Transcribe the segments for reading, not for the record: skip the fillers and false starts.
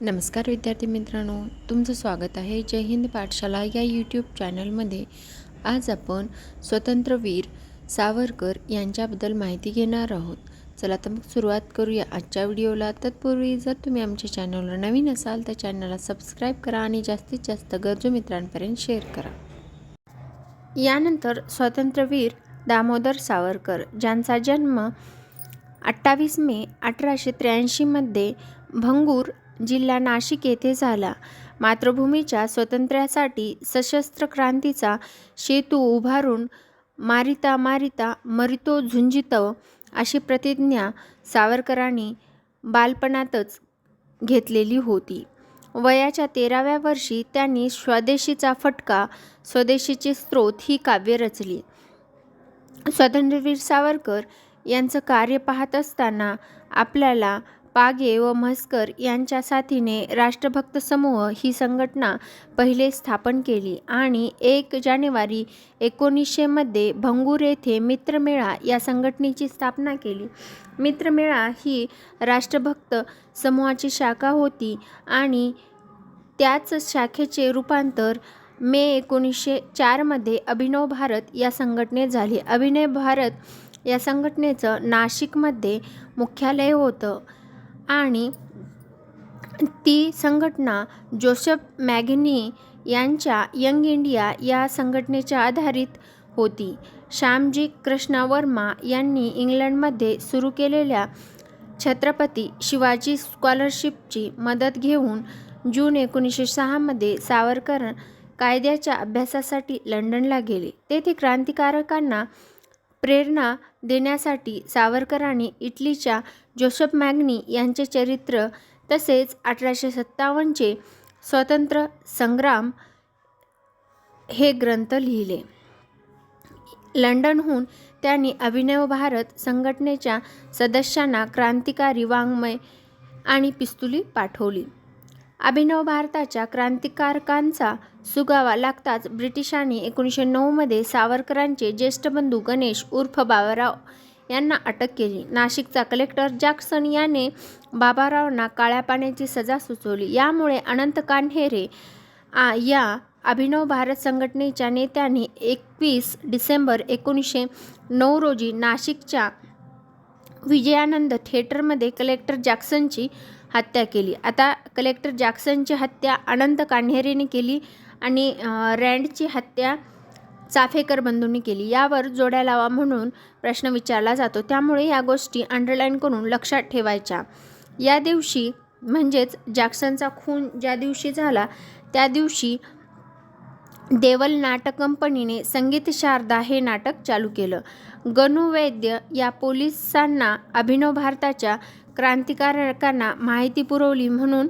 नमस्कार विद्यार्थी मित्रांनो, तुमचं स्वागत आहे जय हिंद पाठशाला या यूट्यूब चॅनलमध्ये. आज आपण स्वतंत्रवीर सावरकर यांच्याबद्दल माहिती घेणार आहोत. चला तर मग सुरुवात करूया आजच्या व्हिडिओला. तत्पूर्वी जर तुम्ही आमच्या चॅनलवर नवीन असाल तर चॅनलला सबस्क्राईब करा आणि जास्तीत जास्त गरजू मित्रांपर्यंत शेअर करा. यानंतर स्वतंत्रवीर दामोदर सावरकर, ज्यांचा जन्म 28 मे 1883 भंगूर जिल्हा नाशिक येथे झाला. मातृभूमीच्या स्वातंत्र्यासाठी सशस्त्र क्रांतीचा सेतू उभारून मारिता मारिता मरितो झुंजितो अशी प्रतिज्ञा सावरकरांनी बालपणातच घेतलेली होती. वयाच्या 13व्या वर्षी त्यांनी स्वदेशीचा फटका, स्वदेशीचे स्त्रोत ही काव्य रचली. स्वतंत्रवीर सावरकर यांचं कार्य पाहत असताना आपल्याला पागे व म्हसकर यांच्या साथीने राष्ट्रभक्त समूह ही संघटना पहिले स्थापन केली आणि 1 जानेवारी 1900 भंगूर येथे मित्रमेळा या संघटनेची स्थापना केली. मित्रमेळा ही राष्ट्रभक्त समूहाची शाखा होती आणि त्याच शाखेचे रूपांतर मे 1904 अभिनव भारत या संघटनेत झाले. अभिनव भारत या संघटनेचं नाशिकमध्ये मुख्यालय होतं आणि ती संघटना जोसेफ मॅगनी यांच्या यंग इंडिया या संघटनेच्या आधारित होती. श्यामजी कृष्ण वर्मा यांनी इंग्लंडमध्ये सुरू केलेल्या छत्रपती शिवाजी स्कॉलरशिपची मदत घेऊन जून 1906 सावरकर कायद्याच्या अभ्यासासाठी लंडनला गेले. तेथे क्रांतिकारकांना प्रेरणा देण्यासाठी सावरकरांनी इटलीच्या जोसेफ मॅगनी यांचे चरित्र तसेच 1857चे स्वातंत्र्य संग्राम हे ग्रंथ लिहिले. लंडनहून त्यांनी अभिनव भारत संघटनेच्या सदस्यांना क्रांतिकारी वाङ्मय आणि पिस्तुली पाठवली. अभिनव भारताच्या क्रांतिकारकांचा सुगावा लागताच ब्रिटिशांनी 1909 सावरकरांचे ज्येष्ठ बंधू गणेश उर्फ बाबाराव यांना अटक केली. नाशिकचा कलेक्टर जॅक्सन याने बाबारावांना काळ्या पाण्याची सजा सुचवली. यामुळे अनंत कान्हेरे या अभिनव भारत संघटनेच्या नेत्यांनी 21 डिसेंबर 1909 रोजी नाशिकच्या विजयानंद थिएटरमध्ये कलेक्टर जॅक्सनची हत्या केली. आता कलेक्टर जॅक्सनची हत्या अनंत कान्हेरेने केली आणि रँडची हत्या चाफेकर बंधूंनी केली. यावर जोड्या लावा म्हणून प्रश्न विचारला जातो, त्यामुळे या गोष्टी अंडरलाईन करून लक्षात ठेवायच्या. या दिवशी म्हणजेच जॅक्सनचा खून ज्या दिवशी झाला त्या दिवशी देवल नाटक कंपनीने संगीत शारदा हे नाटक चालू केलं. गणू वैद्य या पोलिसांना अभिनव भारताच्या क्रांतिकारकांना माहिती पुरवली म्हणून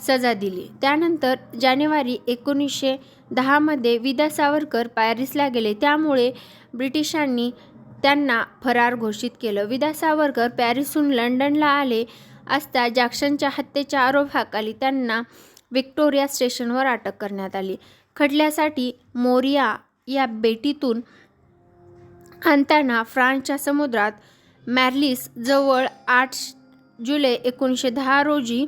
सजा दिली. त्यानंतर जानेवारी 1910 विदा सावरकर पॅरिसला गेले, त्यामुळे ब्रिटिशांनी त्यांना फरार घोषित केलं. विदा सावरकर पॅरिसहून लंडनला आले असता जॅक्सनच्या हत्येच्या आरोपाखाली त्यांना व्हिक्टोरिया स्टेशनवर अटक करण्यात आली. खटल्यासाठी मोरिया या बेटीतून आणताना फ्रान्सच्या समुद्रात मॅर्लिस जवळ 8 जुलै 1910 रोजी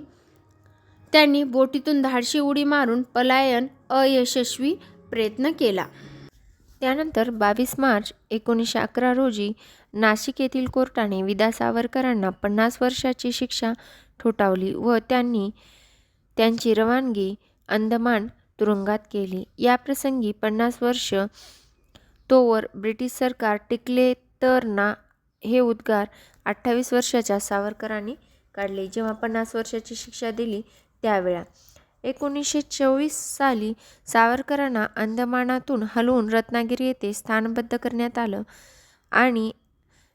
त्यांनी बोटीतून धाडशी उडी मारून पलायन अयशस्वी प्रयत्न केला. त्यानंतर 22 मार्च 1911 रोजी नाशिक येथील कोर्टाने विदा सावरकरांना 50 वर्षाची शिक्षा ठोठावली व त्यांची रवानगी अंदमान तुरुंगात केली. याप्रसंगी 50 वर्ष तोवर ब्रिटिश सरकार टिकले तर ना हे उद्गार 28 वर्षाच्या सावरकरांनी काढले. जेव्हा 50 वर्षाची शिक्षा दिली त्यावेळा 1924 साली सावरकरांना अंदमानातून हलवून रत्नागिरी येथे स्थानबद्ध करण्यात आलं आणि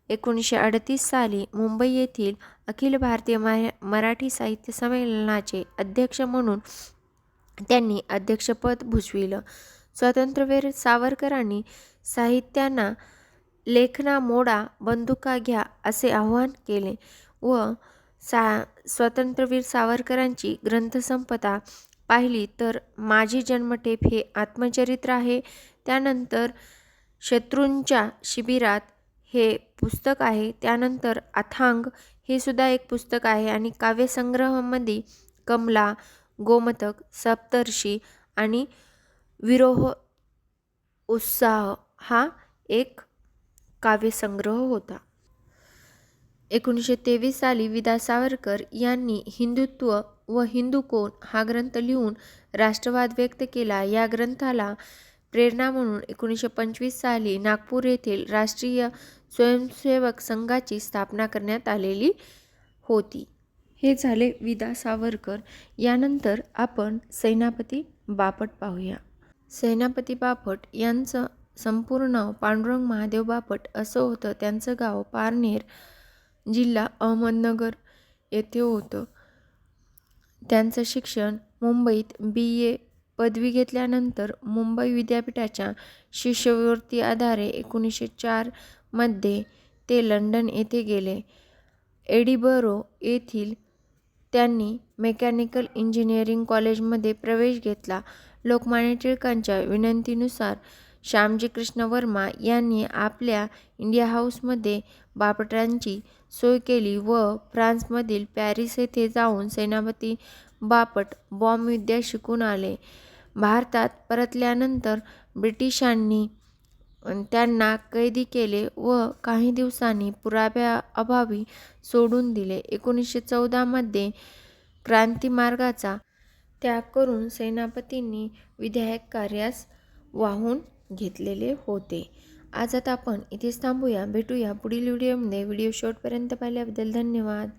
1938 साली मुंबई येथील अखिल भारतीय मराठी साहित्य संमेलनाचे अध्यक्ष म्हणून त्यांनी अध्यक्षपद भूषविलं. स्वतंत्रवीर सावरकरांनी साहित्यांना लेखना मोडा, बंदुका घ्या असे आवाहन केले व स्वतंत्रवीर सावरकरांची ग्रंथसंपदा पाहिली तर माझी जन्मठेप हे आत्मचरित्र आहे. त्यानंतर शत्रूंच्या शिबिरात हे पुस्तक आहे. त्यानंतर अथांग हे सुद्धा एक पुस्तक आहे आणि काव्यसंग्रहामध्ये कमला, गोमतक, सप्तर्षी आणि विरोह उत्साह हा एक काव्यसंग्रह होता. 1923 साली विदा सावरकर यांनी हिंदुत्व व हिंदू कोण हा ग्रंथ लिहून राष्ट्रवाद व्यक्त केला. या ग्रंथाला प्रेरणा म्हणून 1925 साली नागपूर येथील राष्ट्रीय स्वयंसेवक संघाची स्थापना करण्यात आलेली होती. हे झाले विदा सावरकर. यानंतर आपण सेनापती बापट पाहूया. सेनापती बापट यांचं संपूर्ण नाव पांडुरंग महादेव बापट असं होतं. त्यांचं गाव पारनेर, जिल्हा अहमदनगर येथे होतं. त्यांचं शिक्षण मुंबईत BA पदवी घेतल्यानंतर मुंबई विद्यापीठाच्या शिष्यवृत्ती आधारे 1904 मध्ये ते लंडन येथे गेले. एडिबरो येथील त्यांनी मेकॅनिकल इंजिनिअरिंग कॉलेजमध्ये प्रवेश घेतला. लोकमान्य टिळकांच्या विनंतीनुसार श्यामजी कृष्ण वर्मा यांनी आपल्या इंडिया हाऊसमध्ये बापटांची सोय केली व फ्रान्समधील पॅरिस येथे जाऊन सेनापती बापट बॉम्बविद्या शिकून आले. भारतात परतल्यानंतर ब्रिटिशांनी त्यांना कैदी केले व काही दिवसांनी पुराव्याअभावी सोडून दिले. 1914 मध्ये क्रांतिमार्गाचा त्याग करून सेनापतींनी विधायक कार्यास वाहून घेतलेले होते. आज आता आपण इथेच थांबूया. भेटूया पुढील व्हिडिओमध्ये. व्हिडिओ शेवटपर्यंत पाहिल्याबद्दल धन्यवाद.